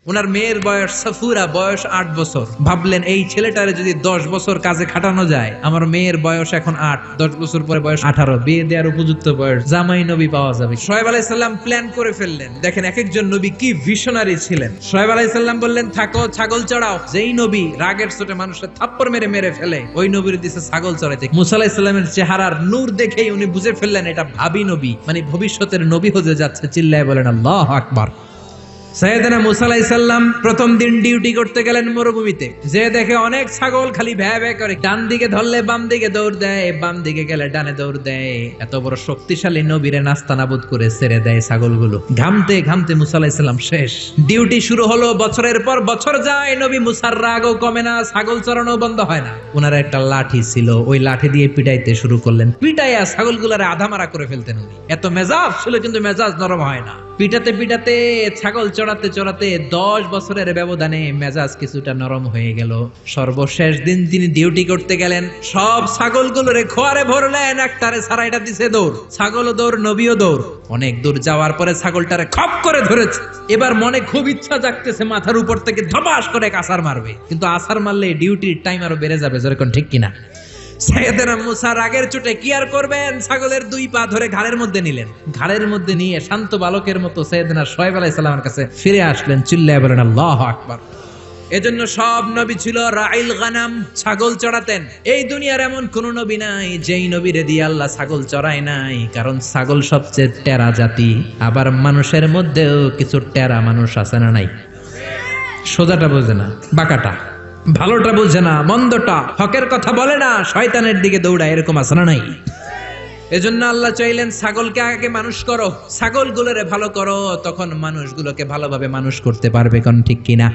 ওনার মেয়ের বয়স সাফুরা, বয়স 8 বছর। ভাবলেন এই ছেলেটারে যদি 10 বছর কাজে খাটানো যায়, আমার মেয়ের বয়স এখন 8, 10 বছর পরে বয়স 18, বিয়ে দেওয়ার উপযুক্ত বয়স, জামাই নবী পাওয়া যাবে। শোয়েব আলাইহিস সালাম প্ল্যান করে ফেললেন। দেখেন এক একজন নবী কি ভিশনারি ছিলেন। শোয়েব আলাইহিস সালাম বললেন থাকো, ছাগল চড়াও। যেই নবী রাগের চোটে মানুষের থাপ্পড় মেরে মেরে ফেলে, ওই নবীর দিছে ছাগল চড়াইতে। মুসা আলাইহিস সালামের চেহারার নূর দেখেই উনি বুঝে ফেললেন এটা ভাবী নবী, মানে ভবিষ্যতের নবী হতে যাচ্ছে। চিল্লায় বলেন আল্লাহু আকবার। সাইয়েদনা মুসা আলাইহিস সালাম প্রথম দিন ডিউটি করতে গেলেন মরুভূমিতে। যে দেখে অনেক ছাগল খালি ভ্যা ভ্যা করে, ডান দিকে ধরলে বাম দিকে দৌড় দেয়, বাম দিকে গেলে ডানে দৌড় দেয়। এত বড় শক্তিশালী নবীরে নাস্তানাবুদ করে ছেড়ে দেয় ছাগলগুলো। ঘামতে ঘামতে মুসা আলাইহিস সালাম শেষ। ডিউটি শুরু হলো, বছরের পর বছর যায়, নবী মুসার রাগও কমে না, ছাগল চড়ানো বন্ধ হয় না। ওনার একটা লাঠি ছিল, ওই লাঠি দিয়ে পিটাইতে শুরু করলেন। পিটাইয়া ছাগলগুলারে আধামারা করে ফেলতেন উনি। এত মেজাজ ছিল কিন্তু মেজাজ নরম হয় না। পিটাতে পিটাতে, ছাগল চড়াতে চড়াতে 10 বছরের ব্যবধানে মেজাজ কিছুটা নরম হয়ে গেল। সর্বশেষ দিন তিনি ডিউটি করতে গেলেন। সব ছাগলগুলোরে খোয়ারে ভরলেন, একটারে ছাড়াইটা দিছে দৌড়। ছাগলও দৌড়, নবীও দৌড়। অনেক দূর যাওয়ার পরে ছাগলটারে খপ করে ধরেছে। এবার মনে খুব ইচ্ছা জাগতেছে মাথার উপর থেকে ধপাস করে আছাড় মারবে, কিন্তু আছাড় মারলে ডিউটির টাইম আরো বেড়ে যাবে। যেরকম ঠিক কিনা? সাইয়েদনা মুসা রাগের চোটে কি আর করবেন, ছাগলের 2 পা ধরে ঘাড়ের মধ্যে নিলেন। ঘাড়ের মধ্যে নিয়ে শান্ত বালকের মতো সাইয়েদনা শোয়েব আলাইহিস সালামের কাছে ফিরে আসলেন। চিল্লায় বলেন আল্লাহু আকবার। এজন্য সব নবী ছিল রাইল গানাম, ছাগল চড়াতেন। এই দুনিয়ার এমন কোন নবী নাই যেই নবীরে দিয়ে আল্লাহ ছাগল চড়ায় নাই, কারণ ছাগল সবচেয়ে টেরা জাতি। আবার মানুষের মধ্যেও কিছু টেরা মানুষ আছে না নাই? সোজাটা বোঝে না, বাঁকাটা, ভালোটা বুঝে না, মন্দটা, হকের কথা বলে না, শয়তানের দিকে দৌড়ায়, এরকম আছে না নাই? এজন্য আল্লাহ চাইলেন ছাগলকে আগে মানুষ করো, ছাগলগুলোরে ভালো করো, তখন মানুষগুলোকে ভালোভাবে মানুষ করতে পারবে। কোন ঠিক কিনা?